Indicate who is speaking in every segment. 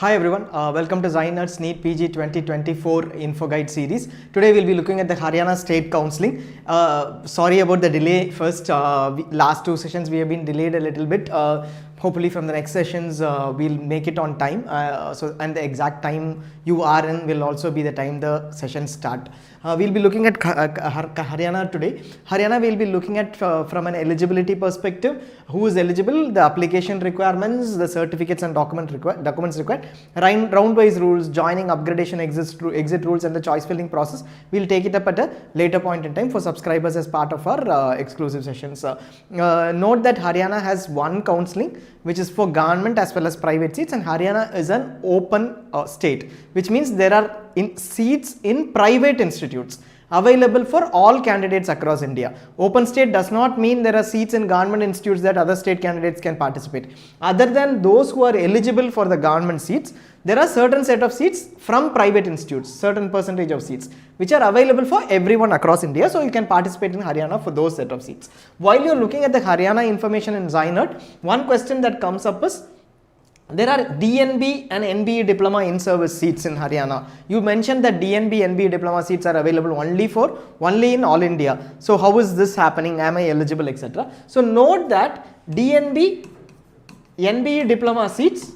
Speaker 1: Hi everyone, welcome to ZyNerd's NEET PG 2024 Info Guide series. Today we'll be looking at the Haryana State Counselling. Sorry about the delay. First, last two sessions we have been delayed a little bit. Hopefully from the next sessions we'll make it on time. And the exact time you are in will also be the time the sessions start. We'll be looking at Haryana today. Haryana we'll be looking at from an eligibility perspective. Who is eligible, the application requirements, the certificates and documents required, round-wise rules, joining, upgradation, exit rules and the choice filling process. We'll take it up at a later point in time for subscribers as part of our exclusive sessions. Note that Haryana has one counselling which is for government as well as private seats, and Haryana is an open state, which means there are seats in private institutes available for all candidates across India. Open state does not mean there are seats in government institutes that other state candidates can participate. Other than those who are eligible for the government seats, there are certain set of seats from private institutes, certain percentage of seats, which are available for everyone across India. So you can participate in Haryana for those set of seats. While you're looking at the Haryana information in ZyNerd, one question that comes up is, there are DNB and NBE Diploma in-service seats in Haryana. You mentioned that DNB, NBE Diploma seats are available only in all India. So how is this happening? Am I eligible, etc.? So note that DNB, NBE Diploma seats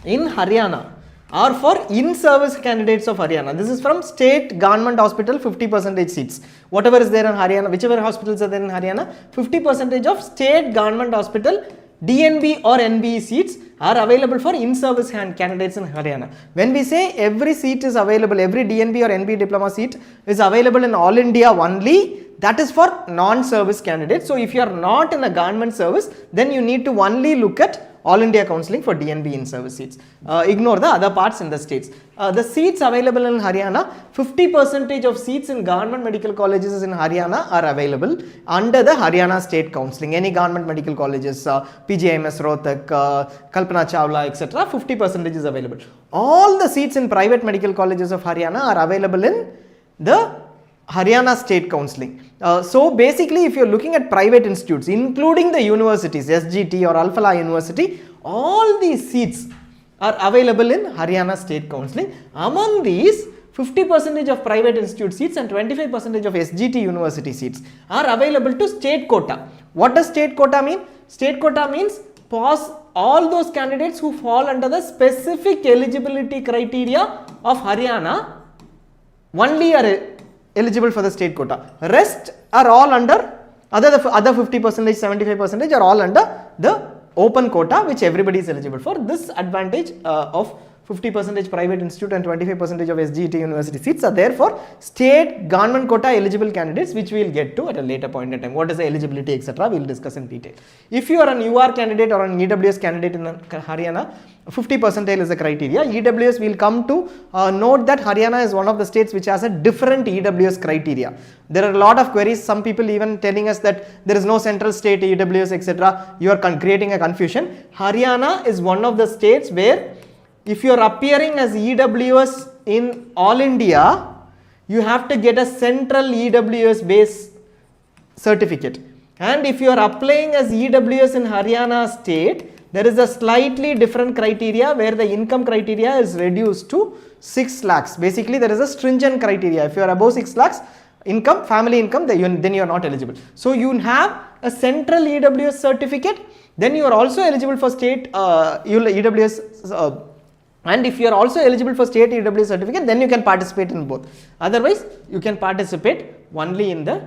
Speaker 1: in Haryana are for in-service candidates of Haryana. This is from state government hospital 50% seats. Whatever is there in Haryana, whichever hospitals are there in Haryana, 50% of state government hospital DNB or NBE seats are available for in-service candidates in Haryana. When we say every seat is available, every DNB or NBE Diploma seat is available in all India only, that is for non-service candidates. So if you are not in a government service, then you need to only look at all India counselling for DNB in-service seats. Ignore the other parts in the states. The seats available in Haryana, 50% of seats in government medical colleges in Haryana are available under the Haryana State Counselling. Any government medical colleges, PGIMS, Rohtak, Kalpana Chawla, etc., 50% is available. All the seats in private medical colleges of Haryana are available in the Haryana State Counselling. So basically, if you're looking at private institutes, including the universities, SGT or Alphala University, all these seats are available in Haryana State Counselling. Among these, 50% of private institute seats and 25% of SGT university seats are available to state quota. What does state quota mean? State quota means all those candidates who fall under the specific eligibility criteria of Haryana only are eligible for the state quota. Rest are all under, other 50%, 75% are all under the open quota, which everybody is eligible for. This advantage of 50% private institute and 25% of SGT university seats are there for state government quota eligible candidates, which we will get to at a later point in time. What is the eligibility, etc., we will discuss in detail. If you are an UR candidate or an EWS candidate in Haryana, 50% is the criteria. EWS will come to note that Haryana is one of the states which has a different EWS criteria. There are a lot of queries, some people even telling us that there is no central state EWS, etc. You are creating a confusion. Haryana is one of the states where if you are appearing as EWS in all India, you have to get a central EWS base certificate. And if you are applying as EWS in Haryana state, there is a slightly different criteria where the income criteria is reduced to 6 lakhs. Basically, there is a stringent criteria. If you are above 6 lakhs income, family income, then you are not eligible. So you have a central EWS certificate, then you are also eligible for state EWS. And if you are also eligible for state EWS certificate, then you can participate in both. Otherwise, you can participate only in the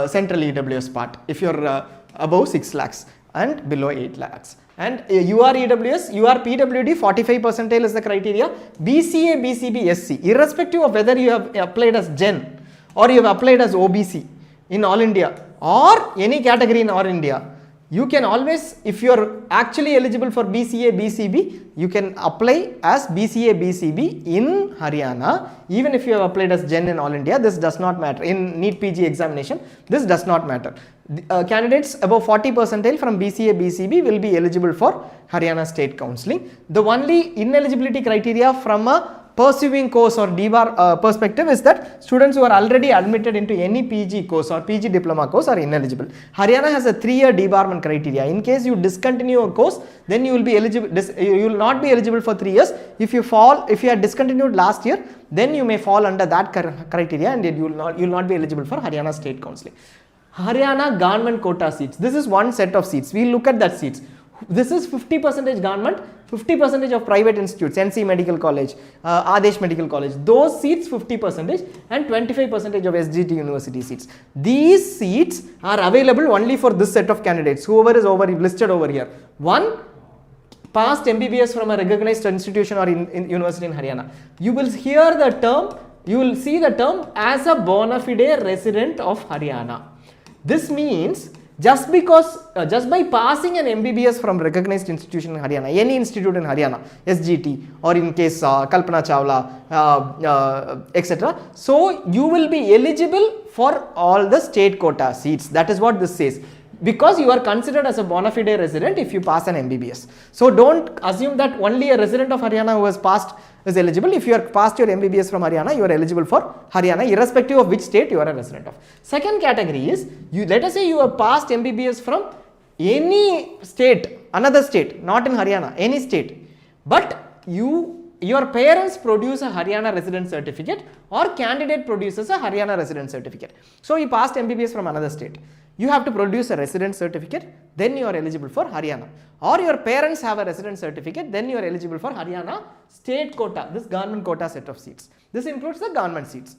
Speaker 1: central EWS part if you are above 6 lakhs and below 8 lakhs. And UR EWS, UR PWD, 45% is the criteria. BCA, BCB, SC, irrespective of whether you have applied as Gen or you have applied as OBC in all India or any category in all India, you can always, if you are actually eligible for BCA, BCB, you can apply as BCA, BCB in Haryana. Even if you have applied as Gen in all India, this does not matter. In NEET PG examination, this does not matter. Candidates above 40% from BCA, BCB will be eligible for Haryana State Counselling. The only ineligibility criteria from a pursuing course or D-bar perspective is that students who are already admitted into any PG course or PG diploma course are ineligible. Haryana has a 3-year debarment criteria. In case you discontinue a course, then you will be eligible. You will not be eligible for 3 years. If you had discontinued last year, then you may fall under that criteria, and you will not be eligible for Haryana state counselling. Haryana government quota seats. This is one set of seats. We look at that seats. This is 50% government, 50% of private institutes, NC Medical College, Adesh Medical College. Those seats 50% and 25% of SGT University seats. These seats are available only for this set of candidates, whoever is listed over here. One, passed MBBS from a recognized institution or in university in Haryana. You will hear the term, you will see the term as a bona fide resident of Haryana. This means just by passing an MBBS from recognized institution in Haryana, any institute in Haryana, SGT, or in case Kalpana Chawla, etc. So you will be eligible for all the state quota seats. That is what this says. Because you are considered as a bona fide resident if you pass an MBBS. So don't assume that only a resident of Haryana who has passed is eligible. If you are passed your MBBS from Haryana, you are eligible for Haryana irrespective of which state you are a resident of. Second category is, let us say you have passed MBBS from any state, another state, not in Haryana, any state, but your parents produce a Haryana resident certificate or candidate produces a Haryana resident certificate. So you passed MBBS from another state. You have to produce a resident certificate, then you are eligible for Haryana. Or your parents have a resident certificate, then you are eligible for Haryana state quota, this government quota set of seats. This includes the government seats.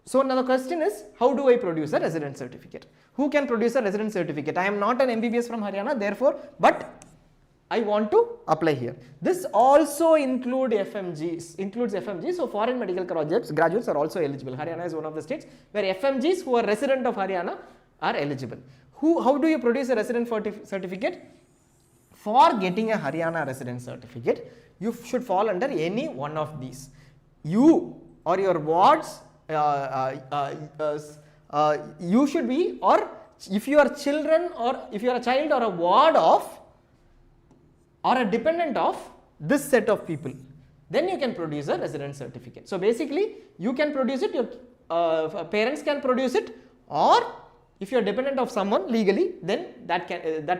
Speaker 1: So now the question is, how do I produce a resident certificate? Who can produce a resident certificate? I am not an MBBS from Haryana, therefore, but I want to apply here. This also includes FMGs. So foreign medical graduates are also eligible. Haryana is one of the states where FMGs who are resident of Haryana are eligible. How do you produce a resident certificate? For getting a Haryana resident certificate, you should fall under any one of these. You or your wards, you should be, or if you are children, or if you are a child or a ward of or a dependent of this set of people, then you can produce a resident certificate. So basically, you can produce it, your parents can produce it, or if you are dependent of someone legally, then that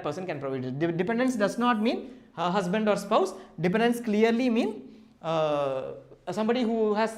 Speaker 1: person can provide it. Dependence does not mean husband or spouse. Dependence clearly mean somebody who has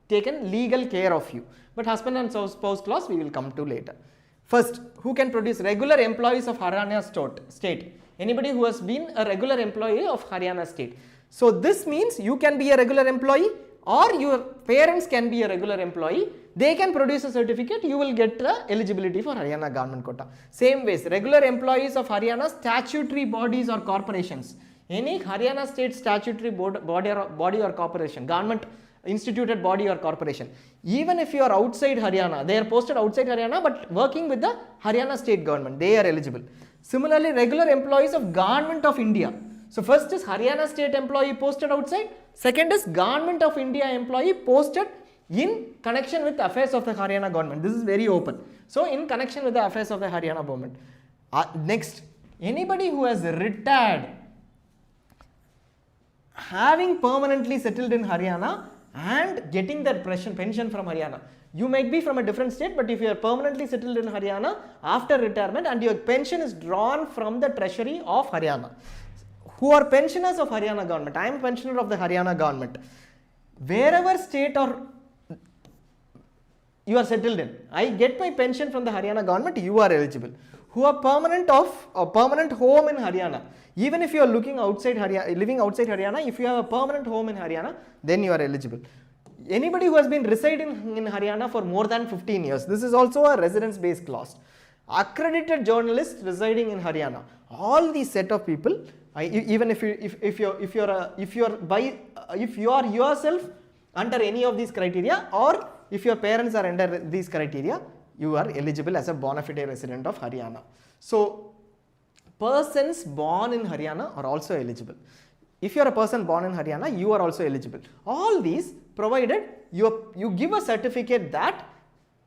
Speaker 1: taken legal care of you. But husband and spouse clause we will come to later. First, who can produce? Regular employees of Haryana state. Anybody who has been a regular employee of Haryana state. So this means you can be a regular employee or your parents can be a regular employee. They can produce a certificate, you will get the eligibility for Haryana government quota. Same ways, regular employees of Haryana statutory bodies or corporations. Any Haryana state statutory body or corporation, government instituted body or corporation. Even if you are outside Haryana, they are posted outside Haryana but working with the Haryana state government, they are eligible. Similarly, regular employees of Government of India. So first is Haryana state employee posted outside, second is Government of India employee posted in connection with the affairs of the Haryana government. This is very open. So in connection with the affairs of the Haryana government. Next, anybody who has retired, having permanently settled in Haryana and getting that pension from Haryana. You might be from a different state, but if you are permanently settled in Haryana after retirement and your pension is drawn from the treasury of Haryana. Who are pensioners of Haryana government? I am a pensioner of the Haryana government. Wherever state or you are settled in, I get my pension from the Haryana government, you are eligible. Who are permanent home in Haryana. Even if you are living outside Haryana, if you have a permanent home in Haryana, then you are eligible. Anybody who has been residing in Haryana for more than 15 years, this is also a residence-based clause. Accredited journalists residing in Haryana, all these set of people, even if you are yourself under any of these criteria, or if your parents are under these criteria, you are eligible as a bona fide resident of Haryana. So persons born in Haryana are also eligible. If you are a person born in Haryana, you are also eligible. All these provided you give a certificate that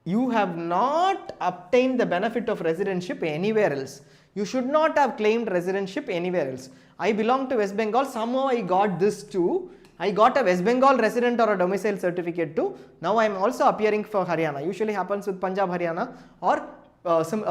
Speaker 1: you have not obtained the benefit of residentship anywhere else. You should not have claimed residentship anywhere else. I belong to West Bengal, somehow I got this too, I got a West Bengal resident or a domicile certificate too. Now I am also appearing for Haryana. Usually happens with Punjab, Haryana or some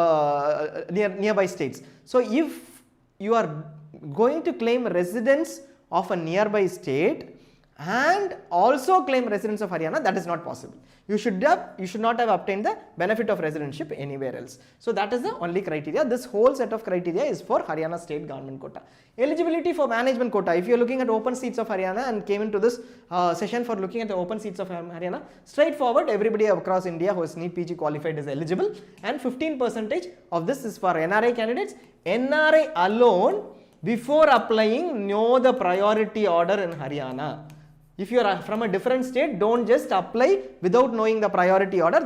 Speaker 1: nearby states. So if you are going to claim residence of a nearby state and also claim residence of Haryana, that is not possible. You should not have obtained the benefit of residentship anywhere else. So that is the only criteria. This whole set of criteria is for Haryana state government quota. Eligibility for management quota. If you are looking at open seats of Haryana and came into this session for looking at the open seats of Haryana, straightforward, everybody across India who is NEET PG qualified is eligible, and 15% of this is for NRI candidates. NRI alone, before applying, know the priority order in Haryana. If you are from a different state, don't just apply without knowing the priority order.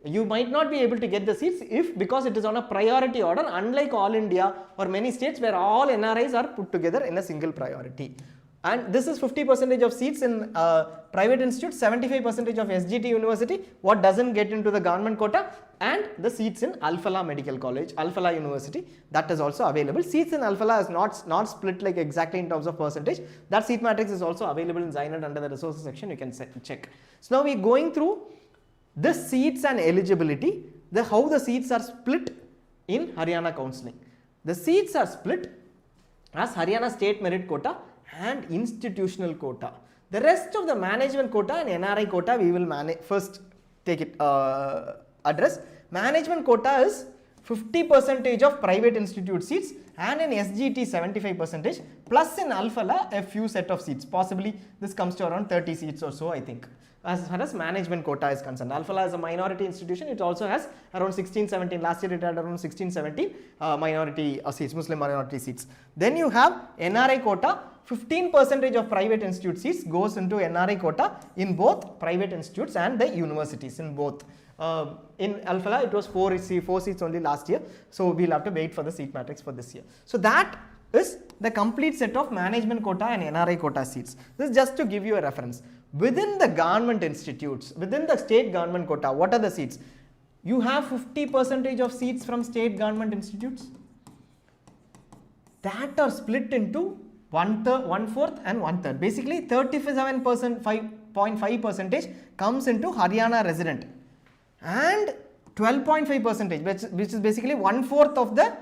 Speaker 1: You might not be able to get the seats because it is on a priority order, unlike all India or many states where all NRIs are put together in a single priority. And this is 50% of seats in private institutes, 75% of SGT University, what doesn't get into the government quota, and the seats in Alfala Medical College, Alfala University, that is also available. Seats in Alfala is not split like exactly in terms of percentage. That seat matrix is also available in ZyNerd under the resources section, you can check. So now we are going through the seats and eligibility, how the seats are split in Haryana counselling. The seats are split as Haryana state merit quota and institutional quota. The rest of the management quota and NRI quota we will first take it address. Management quota is 50% of private institute seats, and in SGT 75%, plus in Alfala a few set of seats. Possibly this comes to around 30 seats or so, I think, as far as management quota is concerned. Alfala is a minority institution. It also has around 16-17. Last year it had around 16-17 minority seats, Muslim minority seats. Then you have NRI quota. 15% of private institute seats goes into NRI quota in both private institutes and the universities, in both. In Alfala it was 4 seats only last year, so we will have to wait for the seat matrix for this year. So that is the complete set of management quota and NRI quota seats. This is just to give you a reference. Within the government institutes, within the state government quota, what are the seats? You have 50% of seats from state government institutes that are split into 1/4 and 1/3. Basically 37.5% comes into Haryana resident, and 12.5%, which is basically 1/4 of the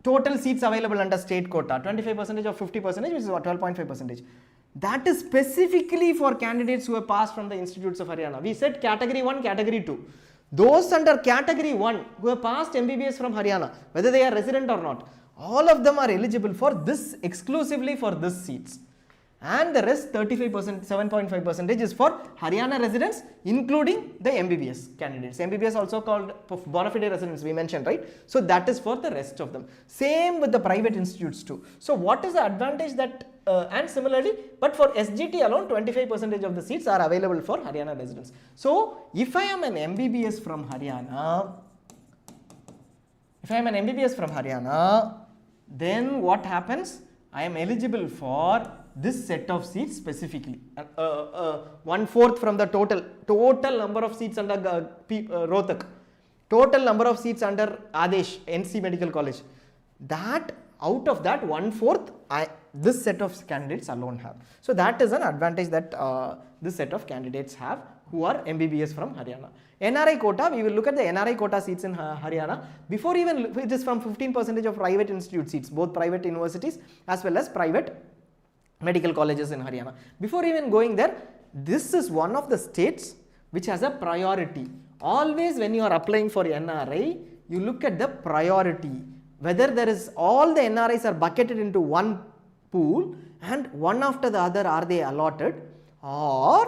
Speaker 1: total seats available under state quota. 25% of 50%, which is 12.5%. That is specifically for candidates who have passed from the institutes of Haryana. We said category 1, category 2. Those under category 1 who have passed MBBS from Haryana, whether they are resident or not, all of them are eligible for this, exclusively for this seats. And the rest 35%, 7.5% is for Haryana residents, including the MBBS candidates. MBBS also called bona fide residents, we mentioned, right? So that is for the rest of them. Same with the private institutes too. So what is the advantage that, and similarly, but for SGT alone, 25% of the seats are available for Haryana residents. So if I am an MBBS from Haryana, then what happens? I am eligible for this set of seats specifically, 1/4 from the total number of seats under Rohtak, total number of seats under Adesh, NC Medical College. That out of that 1/4, this set of candidates alone have. So that is an advantage that this set of candidates have who are MBBS from Haryana. NRI quota, we will look at the NRI quota seats in Haryana. Before even, it is from 15% of private institute seats, both private universities as well as private medical colleges in Haryana. Before even going there, this is one of the states which has a priority. Always when you are applying for NRI, you look at the priority, whether there is all the NRIs are bucketed into one pool and one after the other are they allotted, or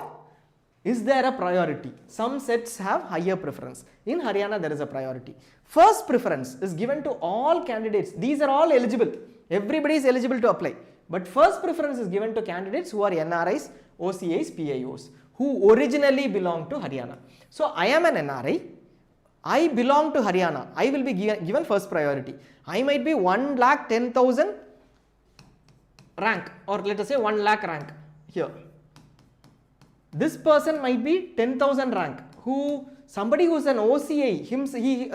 Speaker 1: is there a priority? Some sets have higher preference. In Haryana there is a priority. First preference is given to all candidates. These are all eligible. Everybody is eligible to apply. But first preference is given to candidates who are NRIs, OCIs, PIOs, who originally belong to Haryana. So I am an NRI. I belong to Haryana. I will be given first priority. I might be 1,10,000 rank, or let us say 1 lakh rank here. This person might be 10,000 rank, somebody who is an OCI,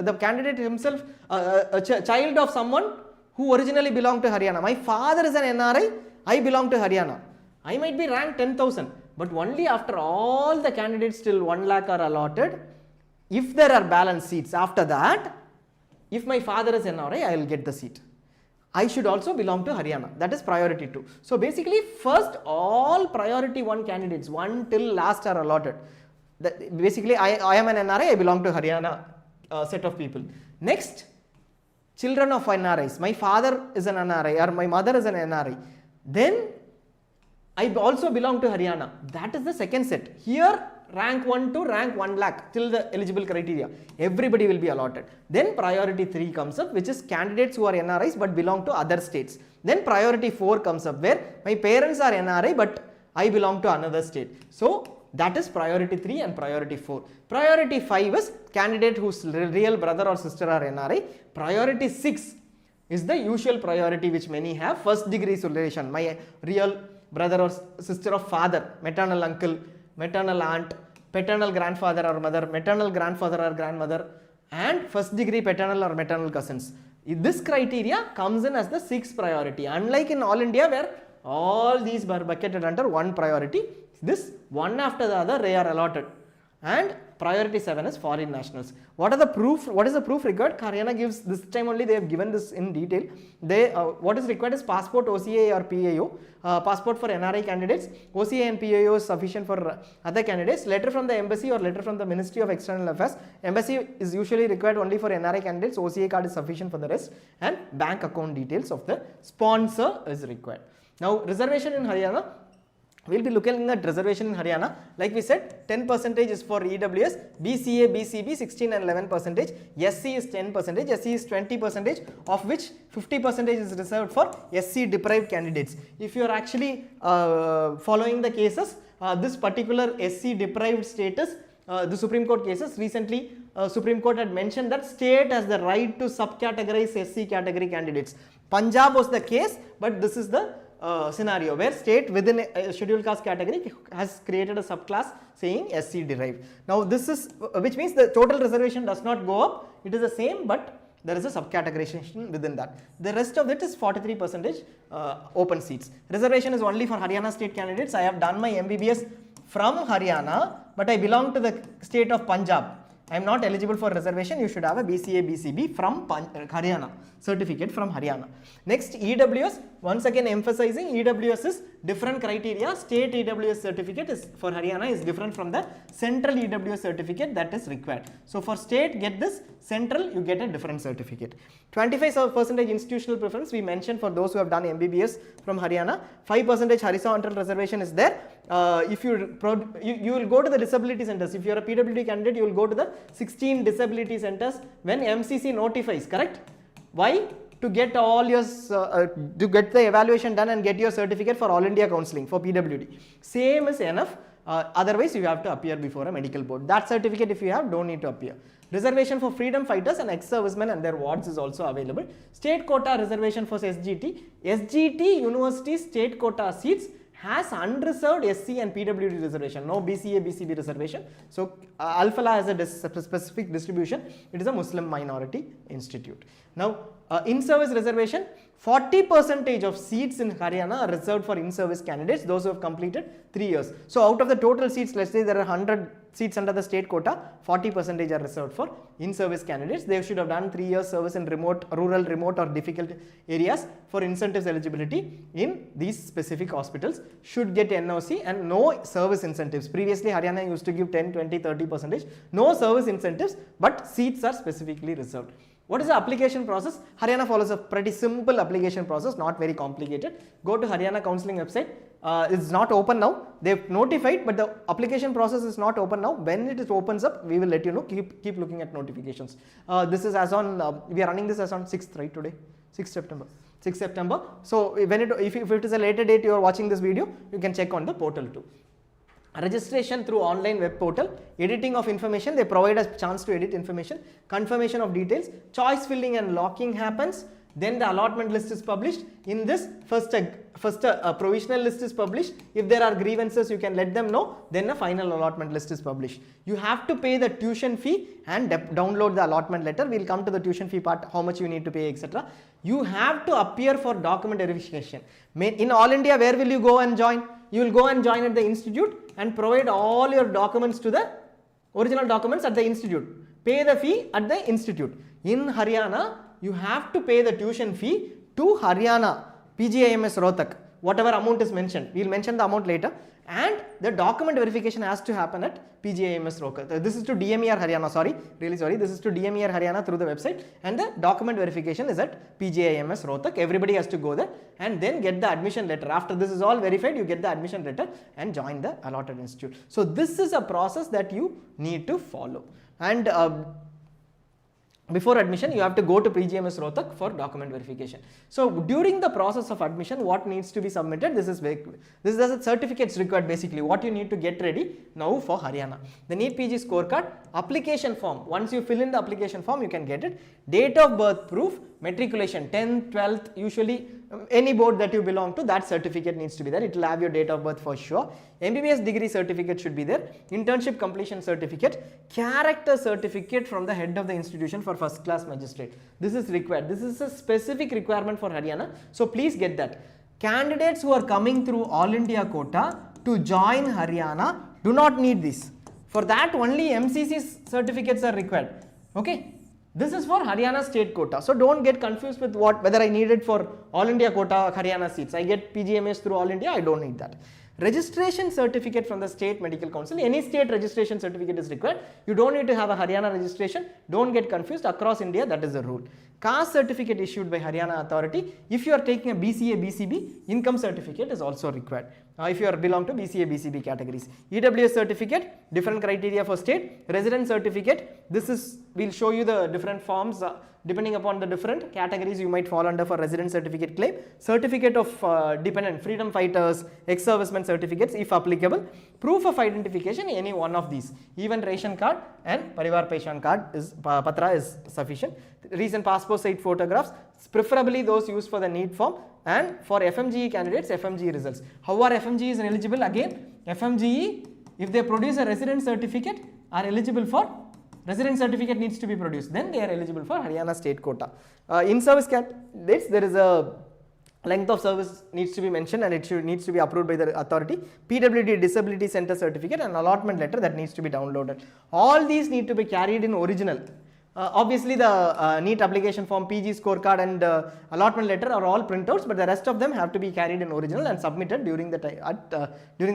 Speaker 1: the candidate himself, a child of someone who originally belonged to Haryana. My father is an NRI, I belong to Haryana. I might be ranked 10,000, but only after all the candidates till 1 lakh are allotted, if there are balanced seats after that, if my father is NRI, I will get the seat. I should also belong to Haryana. That is priority 2. So basically, first all priority 1 candidates, 1 till last are allotted. Basically, I am an NRI, I belong to Haryana set of people. Next, children of NRIs. My father is an NRI or my mother is an NRI. Then I also belong to Haryana. That is the second set. Here, rank 1 to rank 1 lakh till the eligible criteria. Everybody will be allotted. Then priority 3 comes up, which is candidates who are NRIs but belong to other states. Then priority 4 comes up, where my parents are NRI but I belong to another state. So that is priority 3 and priority 4. Priority 5 is candidate whose real brother or sister are NRI. Priority 6 is the usual priority which many have, first degree relation. My real brother or sister of father, maternal uncle, maternal aunt, paternal grandfather or mother, maternal grandfather or grandmother, and first degree paternal or maternal cousins. This criteria comes in as the 6th priority. Unlike in all India, where all these are bucketed under one priority, this one after the other they are allotted. And priority 7 is foreign nationals. What is the proof required? Haryana gives, this time only they have given this in detail. What is required is passport, OCA or PAO. Passport for NRI candidates, OCA and PAO is sufficient for other candidates. Letter from the embassy or letter from the Ministry of External Affairs. Embassy is usually required only for NRI candidates. OCA card is sufficient for the rest, and bank account details of the sponsor is required. Now reservation in Haryana. We will be looking at reservation in Haryana. Like we said, 10% is for EWS, BCA, BCB 16 and 11%, SC is 10%, SC is 20%, of which 50% is reserved for SC deprived candidates. If you are actually following the cases, this particular SC deprived status, the Supreme Court cases, recently Supreme Court had mentioned that state has the right to subcategorize SC category candidates. Punjab was the case, but this is the scenario where state within a scheduled caste category has created a subclass saying SC derived. Now this is, which means the total reservation does not go up, it is the same, but there is a subcategorization within that. The rest of it is 43% open seats. Reservation is only for Haryana state candidates. I have done my MBBS from Haryana, but I belong to the state of Punjab. I am not eligible for reservation. You should have a BCA, BCB from Haryana, certificate from Haryana. Next, EWS, once again emphasizing, EWS is different criteria. State EWS certificate is for Haryana is different from the central EWS certificate that is required. So for state, get this, central you get a different certificate. 25% institutional preference we mentioned for those who have done MBBS from Haryana. 5% horizontal reservation is there. If you will go to the disability centers. If you are a PWD candidate, you will go to the 16 disability centers when MCC notifies, correct? Why? To get all your, to get the evaluation done and get your certificate for all India counselling for PWD. Same is enough. Otherwise, you have to appear before a medical board. That certificate, if you have, don't need to appear. Reservation for freedom fighters and ex-servicemen and their wards is also available. State quota reservation for SGT. SGT University state quota seats has unreserved SC and PWD reservation, no BCA, BCB reservation. So, Alphala has a specific distribution. It is a Muslim minority institute. Now, in-service reservation, 40% of seats in Haryana are reserved for in-service candidates, those who have completed 3 years. So, out of the total seats, let's say there are 100 seats under the state quota, 40% are reserved for in-service candidates. They should have done 3 years service in remote, rural, remote or difficult areas for incentives eligibility in these specific hospitals, should get NOC and no service incentives. Previously, Haryana used to give 10, 20, 30%, no service incentives, but seats are specifically reserved. What is the application process? Haryana follows a pretty simple application process, not very complicated. Go to Haryana counselling website. It's not open now. They've notified, but the application process is not open now. When it opens up, we will let you know. Keep looking at notifications. This is as on, we are running this as on 6th, right, today? 6th September. 6th September. So, when if it is a later date you are watching this video, you can check on the portal too. Registration through online web portal, editing of information, they provide us chance to edit information, confirmation of details, choice filling and locking happens, then the allotment list is published. In this, first a provisional list is published. If there are grievances, you can let them know, then a final allotment list is published. You have to pay the tuition fee and download the allotment letter. We will come to the tuition fee part, how much you need to pay, etc. You have to appear for document verification. In all India, where will you go and join? you will go and join at the institute and provide all your documents to the original documents at the institute. Pay the fee at the institute. In Haryana, you have to pay the tuition fee to Haryana PGIMS Rohtak, whatever amount is mentioned. We will mention the amount later, and the document verification has to happen at PGIMS Rohtak. This is to DMER Haryana, sorry, really sorry, this is to DMER Haryana through the website, and the document verification is at PGIMS Rohtak. Everybody has to go there and then get the admission letter. After this is all verified, you get the admission letter and join the allotted institute. So this is a process that you need to follow. And before admission, you have to go to PGIMS Rohtak for document verification. So during the process of admission, what needs to be submitted? This is the certificates required basically. What you need to get ready now for Haryana. The NEET PG scorecard, application form. Once you fill in the application form, you can get it. Date of birth proof, matriculation, 10th, 12th, usually any board that you belong to, that certificate needs to be there. It will have your date of birth for sure. MBBS degree certificate should be there. Internship completion certificate, character certificate from the head of the institution for first class magistrate. This is required. This is a specific requirement for Haryana. So please get that. Candidates who are coming through All India quota to join Haryana do not need this. For that only MCC certificates are required. Okay. This is for Haryana state quota. So don't get confused with whether I need it for All India quota Haryana seats. I get PGMS through All India, I don't need that. Registration certificate from the state medical council. Any state registration certificate is required. You don't need to have a Haryana registration. Don't get confused. Across India, that is the rule. Caste certificate issued by Haryana authority. If you are taking a BCA, BCB, income certificate is also required. If you belong to BCA, BCB categories. EWS certificate, different criteria for state. Resident certificate, this is, we'll show you the different forms depending upon the different categories you might fall under for resident certificate claim. Certificate of dependent, freedom fighters, ex-servicemen certificates if applicable. Proof of identification, any one of these. Even ration card and Parivar Peshan card is, Patra is sufficient. Recent passport size photographs, preferably those used for the NEET form, and for FMGE candidates, FMGE results. How are FMGEs eligible? Again, FMGE, if they produce a resident certificate, are eligible for, resident certificate needs to be produced, then they are eligible for Haryana state quota. In service candidates, there is a length of service needs to be mentioned and it needs to be approved by the authority. PWD disability center certificate and allotment letter that needs to be downloaded. All these need to be carried in original. Obviously the NEET application form, PG scorecard and allotment letter are all printouts, but the rest of them have to be carried in original and submitted during the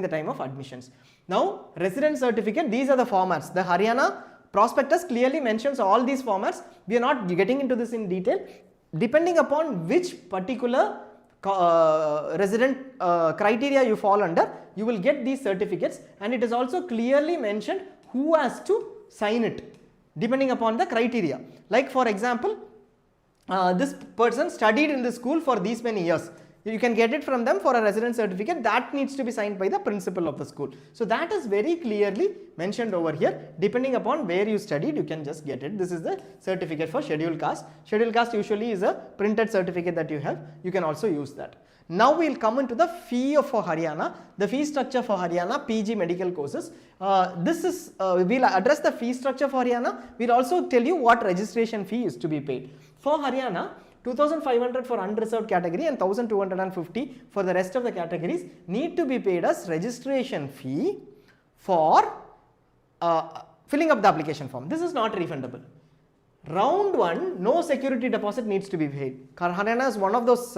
Speaker 1: time of admissions. Now resident certificate, these are the formats. The Haryana prospectus clearly mentions all these formats. We are not getting into this in detail. Depending upon which particular resident criteria you fall under, you will get these certificates, and it is also clearly mentioned who has to sign it depending upon the criteria. Like for example, this person studied in the school for these many years. You can get it from them for a resident certificate that needs to be signed by the principal of the school. So that is very clearly mentioned over here. Depending upon where you studied, you can just get it. This is the certificate for scheduled caste. Scheduled caste usually is a printed certificate that you have. You can also use that. Now we will come into the fee for Haryana. The fee structure for Haryana PG medical courses. This is, we will address the fee structure for Haryana. We will also tell you what registration fee is to be paid. For Haryana, 2,500 for unreserved category and 1,250 for the rest of the categories need to be paid as registration fee for filling up the application form. This is not refundable. Round 1, no security deposit needs to be paid. Haryana is one of those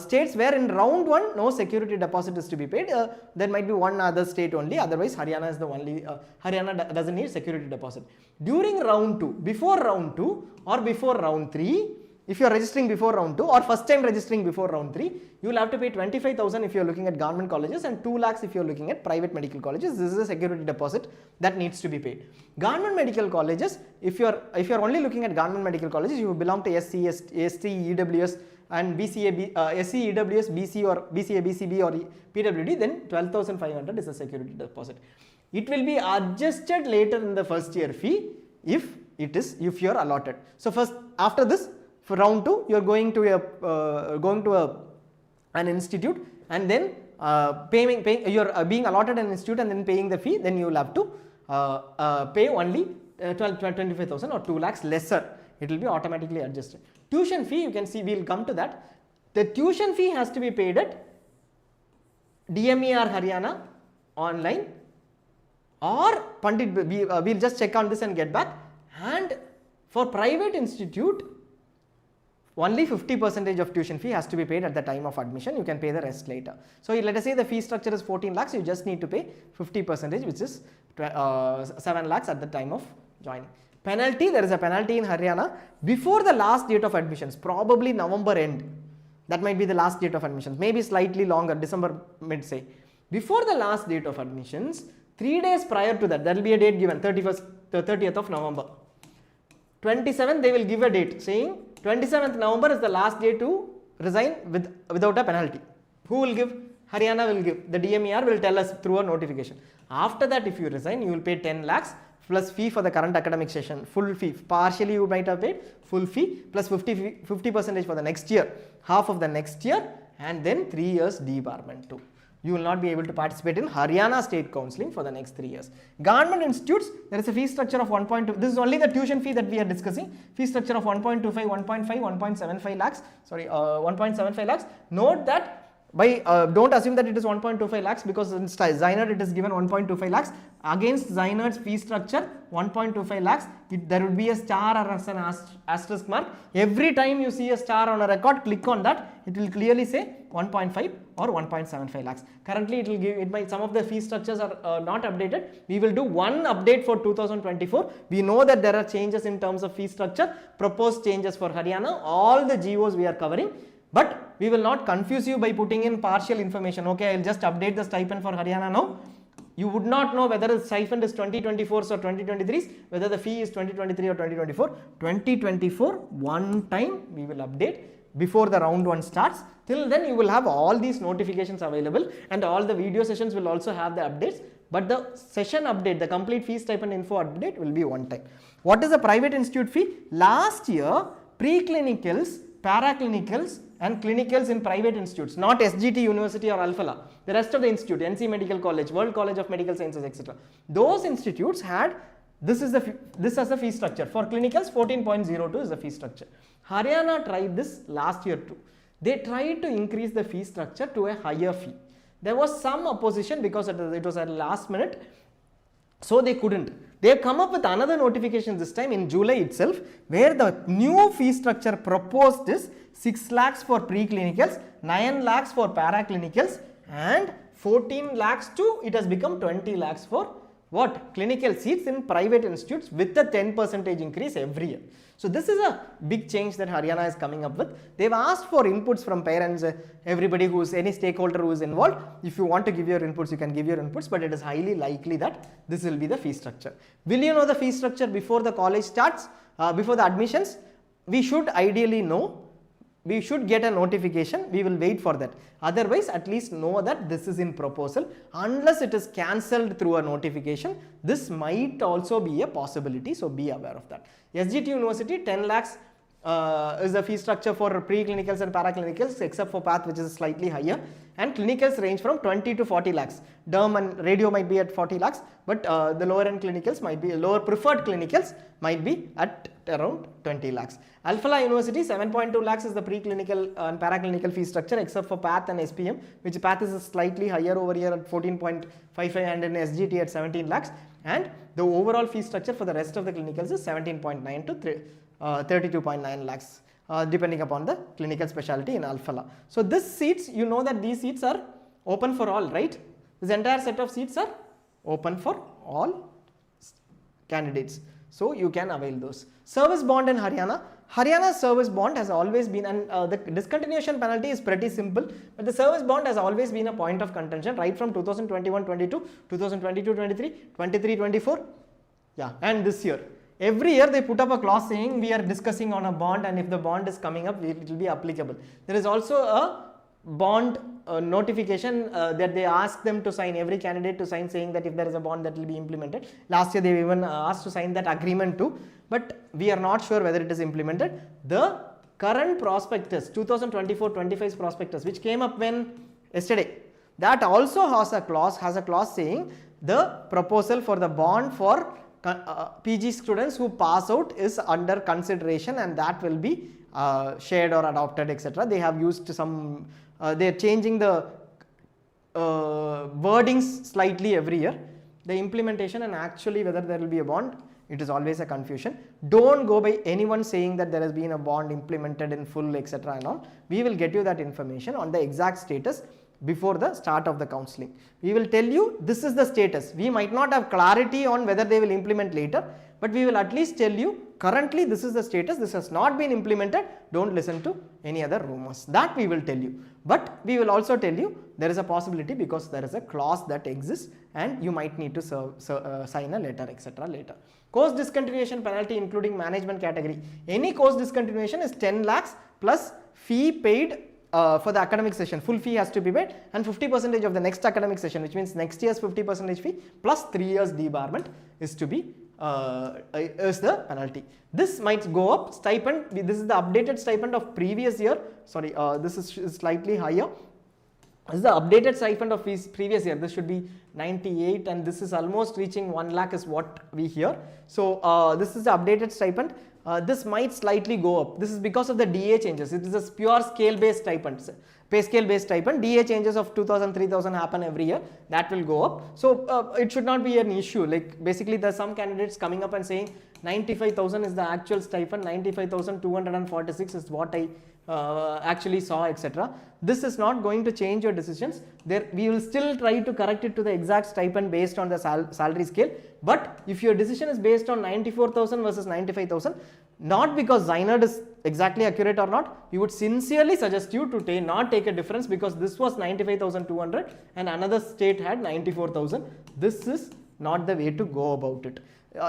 Speaker 1: states where in round 1 no security deposit is to be paid. There might be one other state only, otherwise Haryana is the only, Haryana doesn't need security deposit. During round 2, before round 2 or before round 3, if you are registering before round 2 or first time registering before round 3, you will have to pay 25,000 if you are looking at government colleges and 2 lakhs if you are looking at private medical colleges. This is a security deposit that needs to be paid. Government medical colleges, if you are only looking at government medical colleges, you belong to SC, ST, EWS and BCA, SC, EWS, BC or BCA, BCB or PWD, then 12,500 is a security deposit. It will be adjusted later in the first year fee if you are allotted. So first, after this, for round 2, you are going to an institute and then you are being allotted an institute and then paying the fee. Then you will have to pay only 25,000 or 2 lakhs lesser. It will be automatically adjusted. Tuition fee, you can see, we will come to that. The tuition fee has to be paid at DME or Haryana online, or Pandit, we'll just check on this and get back. And for private institute, only 50% of tuition fee has to be paid at the time of admission. You can pay the rest later. So let us say the fee structure is 14 lakhs, you just need to pay 50%, which is 7 lakhs at the time of joining. Penalty, there is a penalty in Haryana before the last date of admissions, probably November end. That might be the last date of admissions, maybe slightly longer, December mid say. Before the last date of admissions, 3 days prior to that, there will be a date given, 30th of November. 27th, they will give a date saying 27th November is the last day to resign without a penalty. Who will give? Haryana will give. The DMER will tell us through a notification. After that, if you resign, you will pay 10 lakhs plus fee for the current academic session, full fee. Partially you might have paid, full fee plus 50% for the next year, half of the next year, and then 3 years debarment too. You will not be able to participate in Haryana state counselling for the next 3 years. Government institutes, there is a fee structure of 1.2, this is only the tuition fee that we are discussing, fee structure of 1.25, 1.5, 1.75 lakhs, 1.75 lakhs. Note that don't assume that it is 1.25 lakhs because in ZyNerd it is given 1.25 lakhs. Against ZyNerd's fee structure 1.25 lakhs, there would be a star or an asterisk mark. Every time you see a star on a record, click on that, it will clearly say 1.5 or 1.75 lakhs. Currently it will give, some of the fee structures are not updated. We will do one update for 2024. We know that there are changes in terms of fee structure, proposed changes for Haryana, all the GOs we are covering. But we will not confuse you by putting in partial information. Okay, I will just update the stipend for Haryana now. You would not know whether the stipend is 2024's or 2023's, whether the fee is 2023 or 2024. 2024, one time we will update before the round 1 starts. Till then you will have all these notifications available, and all the video sessions will also have the updates. But the session update, the complete fee stipend info update will be one time. What is the private institute fee? Last year, pre-clinicals, paraclinicals and clinicals in private institutes, not SGT University or Alphala, the rest of the institute, NC Medical College, World College of Medical Sciences, etc. Those institutes had this as a fee structure. For clinicals, 14.02 is the fee structure. Haryana tried this last year too. They tried to increase the fee structure to a higher fee. There was some opposition because it was at last minute, so they couldn't. They have come up with another notification this time in July itself, where the new fee structure proposed is 6 lakhs for pre-clinicals, 9 lakhs for paraclinicals, and 14 lakhs to, it has become 20 lakhs for what? Clinical seats in private institutes with a 10% increase every year. So this is a big change that Haryana is coming up with. They've asked for inputs from parents, everybody who is, any stakeholder who is involved. If you want to give your inputs, you can give your inputs, but it is highly likely that this will be the fee structure. Will you know the fee structure before the college starts, before the admissions? We should ideally know. We should get a notification, we will wait for that. Otherwise, at least know that this is in proposal. Unless it is cancelled through a notification, this might also be a possibility, so be aware of that. SGT University, 10 lakhs is the fee structure for pre-clinicals and paraclinicals, except for PATH, which is slightly higher, and clinicals range from 20 to 40 lakhs. Derm and radio might be at 40 lakhs, but the lower end clinicals might be, lower preferred clinicals might be at around 20 lakhs. Alphala University, 7.2 lakhs is the preclinical and paraclinical fee structure, except for PATH and SPM, which PATH is slightly higher over here at 14.55 and in SGT at 17 lakhs. And the overall fee structure for the rest of the clinicals is 17.9 to 32.9 lakhs, depending upon the clinical specialty in Alphala. So this seats, you know that these seats are open for all, right? This entire set of seats are open for all candidates. So you can avail those. Service bond in Haryana. Haryana's service bond has always been, and the discontinuation penalty is pretty simple, but the service bond has always been a point of contention right from 2021-22, 2022-23, 23-24, yeah, and this year. Every year they put up a clause saying we are discussing on a bond, and if the bond is coming up, it will be applicable. There is also a bond notification that they ask them to sign, every candidate to sign, saying that if there is a bond that will be implemented. Last year they even asked to sign that agreement too, but we are not sure whether it is implemented. The current prospectus, 2024-25 prospectus, which came up when yesterday, that also has a clause saying the proposal for the bond for PG students who pass out is under consideration, and that will be shared or adopted, etc. They have used some, they are changing the wordings slightly every year. The implementation and actually whether there will be a bond, it is always a confusion. Don't go by anyone saying that there has been a bond implemented in full, etc. and all. We will get you that information on the exact status before the start of the counseling. We will tell you this is the status. We might not have clarity on whether they will implement later, but we will at least tell you currently this is the status, this has not been implemented, don't listen to any other rumors. That we will tell you. But we will also tell you there is a possibility because there is a clause that exists and you might need to sign a letter, etc. later. Course discontinuation penalty including management category. Any course discontinuation is 10 lakhs plus fee paid for the academic session. Full fee has to be paid and 50% of the next academic session, which means next year's 50% fee plus 3 years debarment is to be is the penalty. This might go up. Stipend, this is the updated stipend of previous year. Sorry, this is slightly higher. This is the updated stipend of previous year. This should be 98 and this is almost reaching 1 lakh is what we hear. So this is the updated stipend. This might slightly go up. This is because of the DA changes. It is a pure scale based stipend, pay scale based stipend. DA changes of 2000, 3000 happen every year. That will go up. So it should not be an issue. Like basically there are some candidates coming up and saying 95,000 is the actual stipend, 95,246 is what I actually saw, etc. This is not going to change your decisions. There we will still try to correct it to the exact stipend based on the salary scale. But if your decision is based on 94,000 versus 95,000, not because ZyNerd is exactly accurate or not, we would sincerely suggest you to not take a difference because this was 95,200 and another state had 94,000. This is not the way to go about it.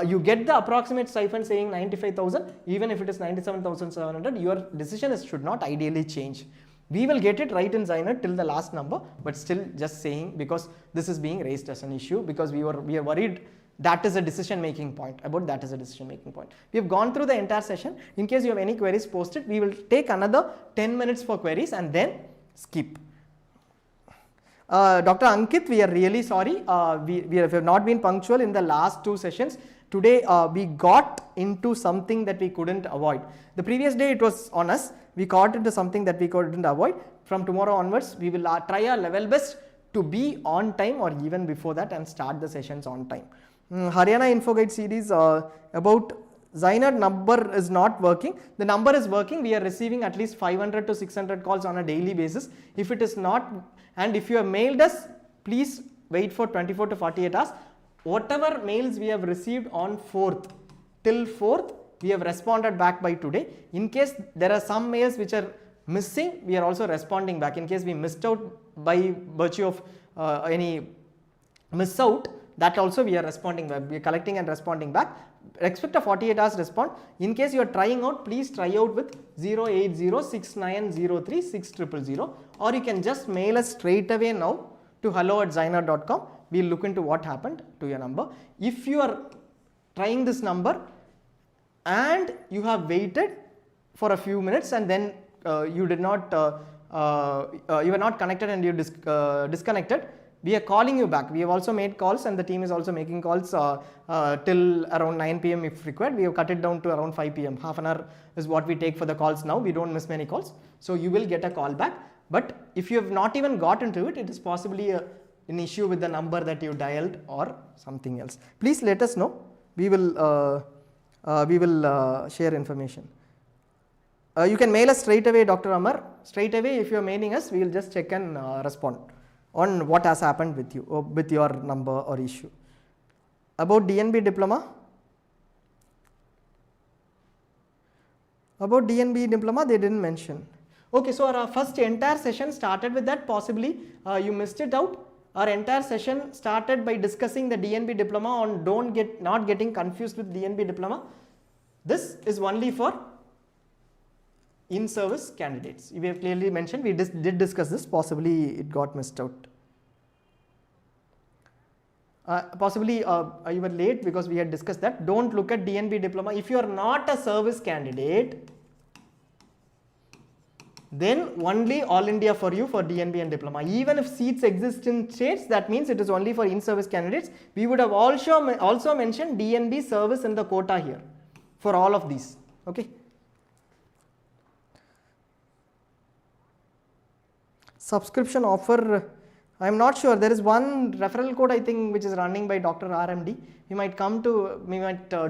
Speaker 1: You get the approximate stipend saying 95,000, even if it is 97,700, your decision should not ideally change. We will get it right in ZyNerd till the last number, but still just saying because this is being raised as an issue because we are worried that is a decision making point. We have gone through the entire session. In case you have any queries, post it. We will take another 10 minutes for queries and then skip. Dr. Ankit, we are really sorry. We have not been punctual in the last 2 sessions. Today we got into something that we couldn't avoid. The previous day it was on us. We got into something that we couldn't avoid. From tomorrow onwards, we will try our level best to be on time or even before that and start the sessions on time. Haryana Info Guide series about ZyNerd number is not working. The number is working. We are receiving at least 500 to 600 calls on a daily basis. If it is not, and if you have mailed us, please wait for 24 to 48 hours. Whatever mails we have received on 4th, till 4th, we have responded back by today. In case there are some mails which are missing, we are also responding back. In case we missed out by virtue of any miss out, that also we are responding back. We are collecting and responding back. Expect a 48 hours response. In case you are trying out, please try out with 08069036000 or you can just mail us straight away now to hello@zynerd.com. We will look into what happened to your number. If you are trying this number and you have waited for a few minutes and then you did not, you were not connected and you disconnected, we are calling you back. We have also made calls and the team is also making calls till around 9 PM if required. We have cut it down to around 5 PM. Half an hour is what we take for the calls now. We don't miss many calls. So you will get a call back. But if you have not even got into it, it is possibly an issue with the number that you dialed or something else. Please let us know. We will share information. You can mail us straight away, Dr. Amar. Straight away, if you are mailing us, we will just check and respond on what has happened with you or with your number or issue. About DNB diploma. About DNB diploma, they didn't mention. Okay, so our first entire session started with that. Possibly you missed it out. Our entire session started by discussing the DNB diploma on not getting confused with DNB diploma. This is only for in-service candidates. We have clearly mentioned, we did discuss this, possibly it got missed out. Possibly you were late because we had discussed that. Don't look at DNB diploma. If you are not a service candidate, then only all India for you for DNB and diploma. Even if seats exist in states, that means it is only for in-service candidates. We would have also mentioned DNB service in the quota here for all of these. Okay. Subscription offer I am not sure. There is one referral code I think which is running by Dr. RMD. We might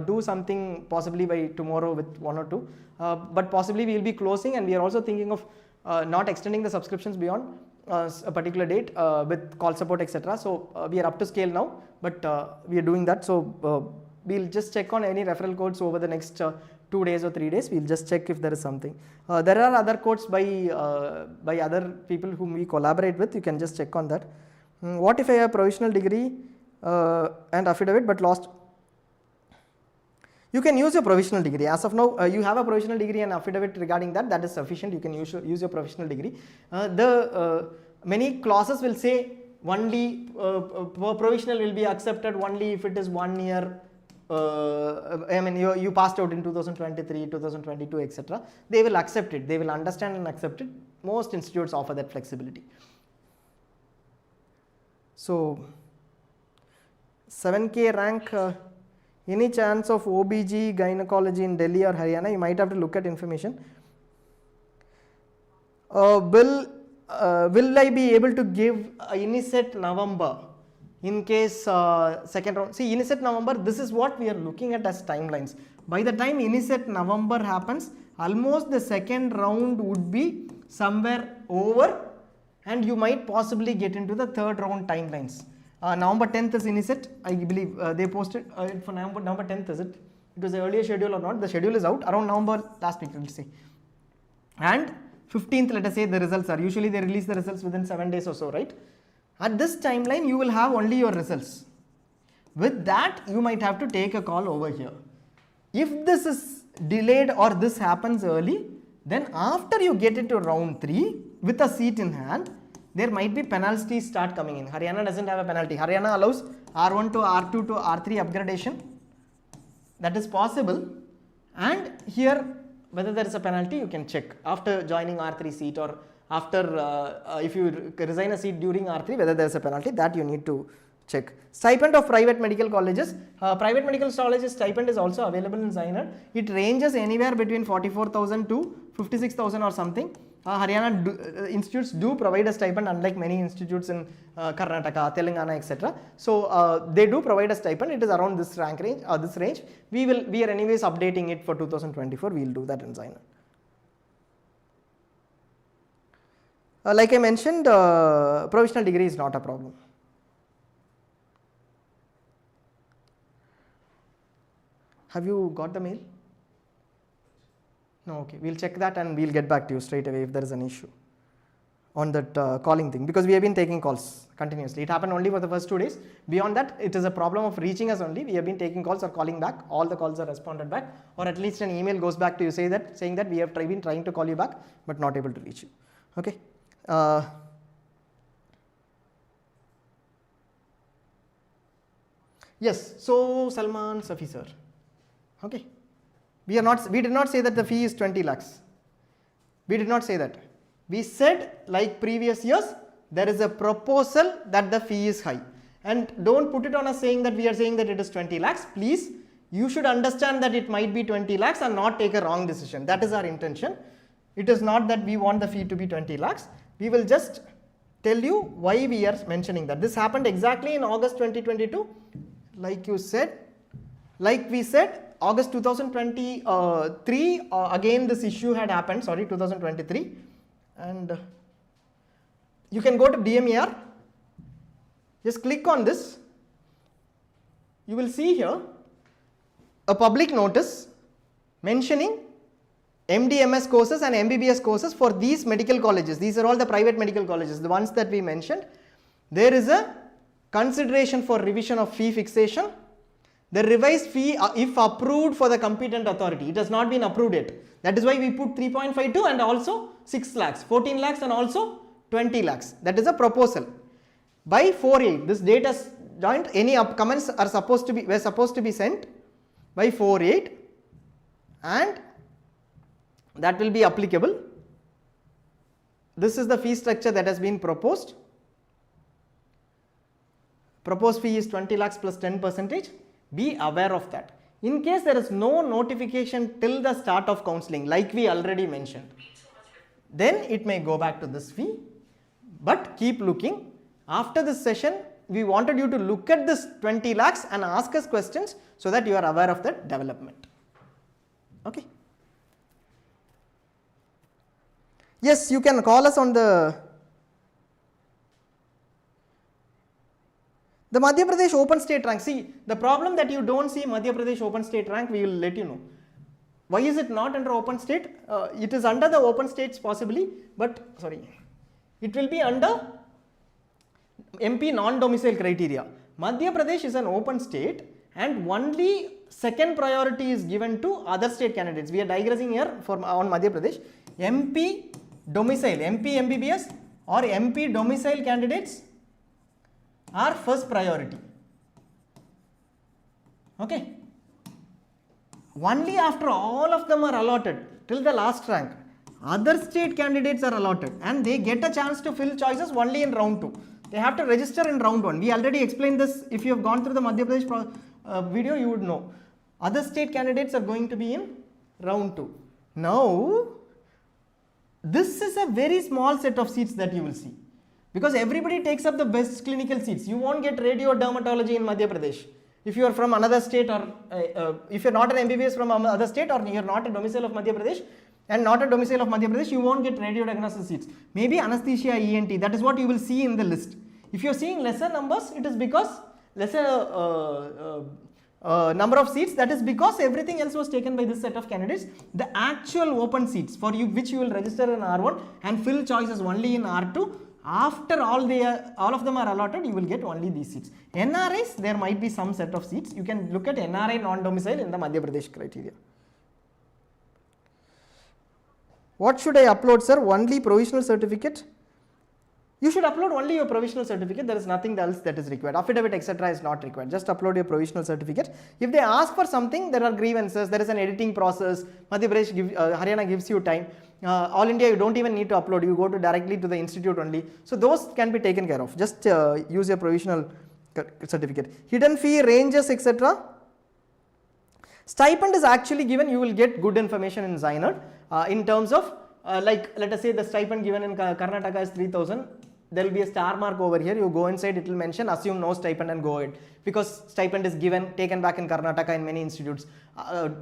Speaker 1: do something possibly by tomorrow with one or two, but possibly we will be closing, and we are also thinking of not extending the subscriptions beyond a particular date with call support, etc. So we are up to scale now, but we are doing that. So we'll just check on any referral codes over the next 2 days or 3 days. We'll just check if there is something. There are other codes by other people whom we collaborate with. You can just check on that. What if I have provisional degree and affidavit but lost? You can use your provisional degree. As of now, you have a provisional degree and affidavit regarding that. That is sufficient. You can use your provisional degree. Many clauses will say only provisional will be accepted only if it is 1 year. I mean, you passed out in 2023, 2022, etc. They will accept it. They will understand and accept it. Most institutes offer that flexibility. So 7K rank. Any chance of OBG gynecology in Delhi or Haryana? You might have to look at information. Will I be able to give INICET November in case second round? See, INICET November, this is what we are looking at as timelines. By the time INICET November happens, almost the second round would be somewhere over, and you might possibly get into the third round timelines. November 10th is INICET, I believe they posted for November 10th, is it? It was the earlier schedule or not? The schedule is out around November last week, let's say. And 15th, let us say the results are, usually they release the results within 7 days or so, right? At this timeline, you will have only your results. With that, you might have to take a call over here. If this is delayed or this happens early, then after you get into round 3 with a seat in hand, there might be penalties start coming in. Haryana doesn't have a penalty. Haryana allows R1 to R2 to R3 upgradation. That is possible. And here, whether there is a penalty, you can check after joining R3 seat, or after if you resign a seat during R3, whether there is a penalty, that you need to check. Stipend of private medical colleges. Private medical colleges stipend is also available in ZyNerd. It ranges anywhere between 44,000 to 56,000 or something. Haryana institutes do provide a stipend, unlike many institutes in Karnataka, Telangana, etc. So they do provide a stipend. It is around this rank range, this range. We are anyways updating it for 2024. We will do that in ZyNerd. Like I mentioned, provisional degree is not a problem. Have you got the mail? No, okay, we'll check that and we'll get back to you straight away if there is an issue on that calling thing, because we have been taking calls continuously. It happened only for the first 2 days. Beyond that, it is a problem of reaching us only. We have been taking calls or calling back. All the calls are responded back, or at least an email goes back to you saying that we have been trying to call you back but not able to reach you. Okay. Yes, so Salman Safi sir. Okay. We did not say that the fee is 20 lakhs. We did not say that. We said, like previous years, there is a proposal that the fee is high. And don't put it on us saying that we are saying that it is 20 lakhs. Please, you should understand that it might be 20 lakhs and not take a wrong decision. That is our intention. It is not that we want the fee to be 20 lakhs. We will just tell you why we are mentioning that. This happened exactly in August 2022. Like you said, like we said, August 2023, again this issue had happened, 2023, and you can go to DMER, just click on this, you will see here a public notice mentioning MD/MS courses and MBBS courses for these medical colleges. These are all the private medical colleges, the ones that we mentioned. There is a consideration for revision of fee fixation. The revised fee, if approved for the competent authority, it has not been approved yet. That is why we put 3.52 and also 6 lakhs, 14 lakhs and also 20 lakhs. That is a proposal. By 4/8, this date has joined. Any comments were supposed to be sent by 4/8, and that will be applicable. This is the fee structure that has been proposed. Proposed fee is 20 lakhs plus 10%. Be aware of that. In case there is no notification till the start of counselling, like we already mentioned, then it may go back to this fee, but keep looking. After this session, we wanted you to look at this 20 lakhs and ask us questions so that you are aware of the development. Okay. Yes, you can call us on the Madhya Pradesh open state rank. See, the problem that you don't see Madhya Pradesh open state rank, we will let you know. Why is it not under open state? It is under the open states possibly, but sorry, it will be under MP non-domicile criteria. Madhya Pradesh is an open state and only second priority is given to other state candidates. We are digressing here on Madhya Pradesh. MP domicile, MP MBBS or MP domicile candidates are first priority. Okay. Only after all of them are allotted till the last rank, other state candidates are allotted and they get a chance to fill choices only in round 2. They have to register in round 1. We already explained this. If you have gone through the Madhya Pradesh video, you would know. Other state candidates are going to be in round 2. Now, this is a very small set of seats that you will see. Because everybody takes up the best clinical seats. You won't get radio dermatology in Madhya Pradesh. If you are from another state or if you are not an MBBS from another state or you are not a domicile of Madhya Pradesh and not a domicile of Madhya Pradesh, you won't get radio diagnosis seats. Maybe anesthesia, ENT, that is what you will see in the list. If you are seeing lesser numbers, it is because lesser number of seats, that is because everything else was taken by this set of candidates. The actual open seats for you which you will register in R1 and fill choices only in R2. After all of them are allotted, you will get only these seats. NRIs, there might be some set of seats. You can look at NRI non-domicile in the Madhya Pradesh criteria. What should I upload, sir? Only provisional certificate? You should upload only your provisional certificate. There is nothing else that is required. Affidavit, etc. is not required. Just upload your provisional certificate. If they ask for something, there are grievances. There is an editing process. Madhya Pradesh, Haryana gives you time. All India, you don't even need to upload. You go directly to the institute only. So those can be taken care of. Just use your provisional certificate. Hidden fee, ranges, etc. Stipend is actually given. You will get good information in ZyNerd in terms of like let us say the stipend given in Karnataka is 3,000. There will be a star mark over here. You go inside, it will mention assume no stipend and go ahead, because stipend is given, taken back in Karnataka in many institutes,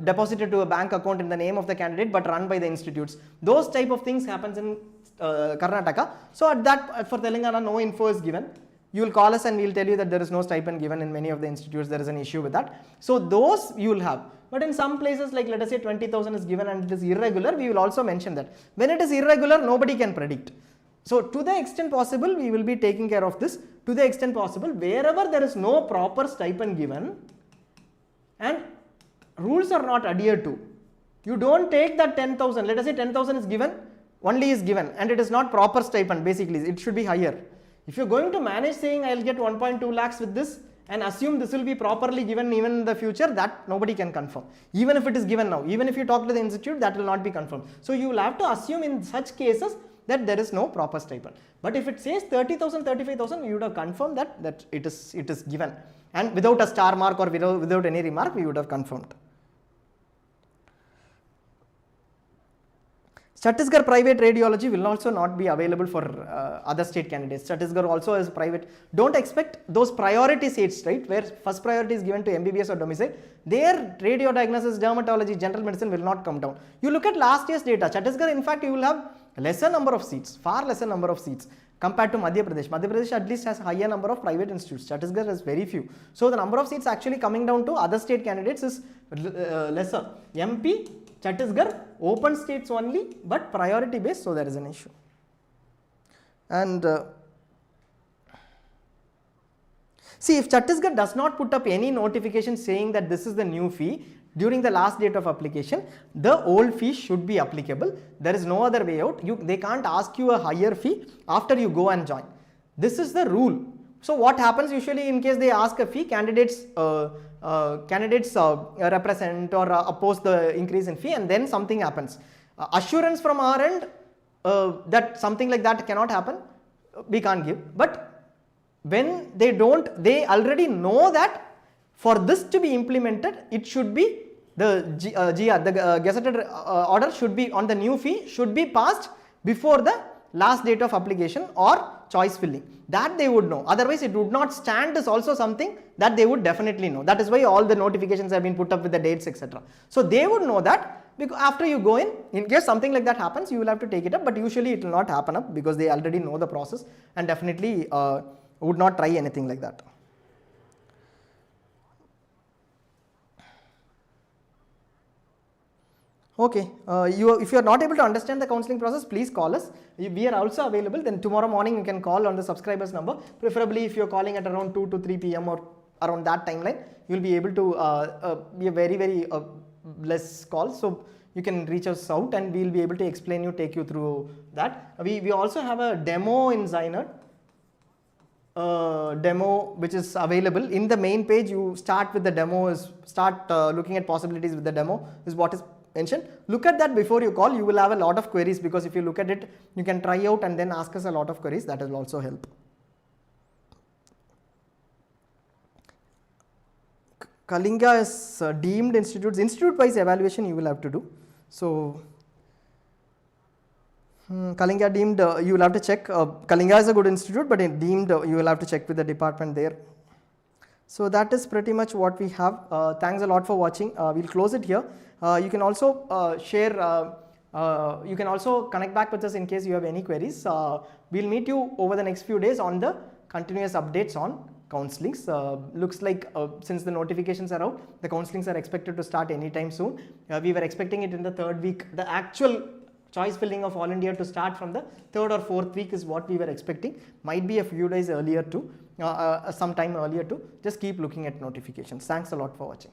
Speaker 1: deposited to a bank account in the name of the candidate but run by the institutes. Those type of things happens in Karnataka. So at that for Telangana, no info is given. You will call us and we will tell you that there is no stipend given in many of the institutes. There is an issue with that. So those you will have. But in some places, like let us say 20,000 is given and it is irregular, we will also mention that. When it is irregular, nobody can predict. So to the extent possible, we will be taking care of this. To the extent possible, wherever there is no proper stipend given and rules are not adhered to, you don't take that 10,000. Let us say 10,000 is given, only is given and it is not proper stipend. Basically, it should be higher. If you are going to manage saying I will get 1.2 lakhs with this and assume this will be properly given even in the future, that nobody can confirm. Even if it is given now, even if you talk to the institute, that will not be confirmed. So you will have to assume in such cases that there is no proper stipend. But if it says 30,000, 35,000, you would have confirmed that it is given, and without a star mark or without any remark, we would have confirmed. Chhattisgarh private radiology will also not be available for other state candidates. Chhattisgarh also is private. Don't expect those priority seats, right, where first priority is given to MBBS or domicile. Their radio diagnosis, dermatology, general medicine will not come down. You look at last year's data. Chhattisgarh, in fact, you will have lesser number of seats, far lesser number of seats compared to Madhya Pradesh. Madhya Pradesh at least has higher number of private institutes. Chhattisgarh has very few. So the number of seats actually coming down to other state candidates is lesser. MP, Chhattisgarh, open states only, but priority based, so there is an issue. And see, if Chhattisgarh does not put up any notification saying that this is the new fee during the last date of application, the old fee should be applicable. There is no other way out. They can't ask you a higher fee after you go and join. This is the rule. So what happens usually in case they ask a fee, candidates represent or oppose the increase in fee, and then something happens. Assurance from our end that something like that cannot happen, we can't give. But when they don't, they already know that for this to be implemented, it should be the GR, the gazetted order should be on the new fee, should be passed before the last date of application or choice filling. That they would know. Otherwise, it would not stand is also something that they would definitely know. That is why all the notifications have been put up with the dates, etc. So they would know that, because after you go in case something like that happens, you will have to take it up, but usually it will not happen up because they already know the process and definitely would not try anything like that. Okay, if you are not able to understand the counseling process, please call us. We are also available. Then tomorrow morning you can call on the subscribers number. Preferably if you are calling at around 2 to 3 p.m. or around that timeline, you will be able to be a very less call. So you can reach us out and we will be able to explain you, take you through that. We also have a demo in ZyNerd. Demo which is available in the main page. You start with the demo, start looking at possibilities with the demo is what is mentioned. Look at that before you call. You will have a lot of queries, because if you look at it, you can try out and then ask us a lot of queries. That will also help. Kalinga is deemed institutes. Institute wise evaluation you will have to do. So Kalinga deemed, you will have to check. Kalinga is a good institute, but in deemed you will have to check with the department there. So that is pretty much what we have. Thanks a lot for watching. We'll close it here. You can also share, you can also connect back with us in case you have any queries. We'll meet you over the next few days on the continuous updates on counselings. Looks like since the notifications are out, the counselings are expected to start anytime soon. We were expecting it in the 3rd week. The actual choice filling of All India to start from the 3rd or 4th week is what we were expecting. Might be a few days earlier too, some time earlier too. Just keep looking at notifications. Thanks a lot for watching.